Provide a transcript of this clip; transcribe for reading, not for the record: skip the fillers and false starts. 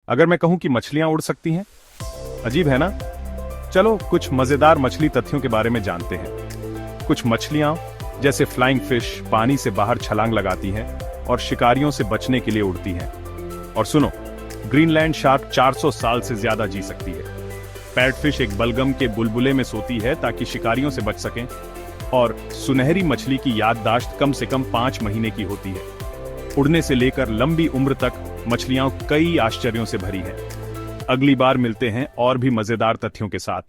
अगर मैं कहूं कि मछलियां उड़ सकती हैं, अजीब है ना? चलो कुछ मजेदार मछली तथ्यों के बारे में जानते हैं। कुछ मछलियां जैसे फ्लाइंग फिश पानी से बाहर छलांग लगाती हैं और शिकारियों से बचने के लिए उड़ती हैं। और सुनो, ग्रीनलैंड शार्क 400 साल से ज्यादा जी सकती है। पैरटफिश एक बलगम के बुलबुले में सोती है ताकि शिकारियों से बच सकें। और सुनहरी मछली की याददाश्त कम से कम 5 महीने की होती है। उड़ने से लेकर लंबी उम्र तक मछलियां कई आश्चर्यों से भरी हैं। अगली बार मिलते हैं और भी मजेदार तथ्यों के साथ।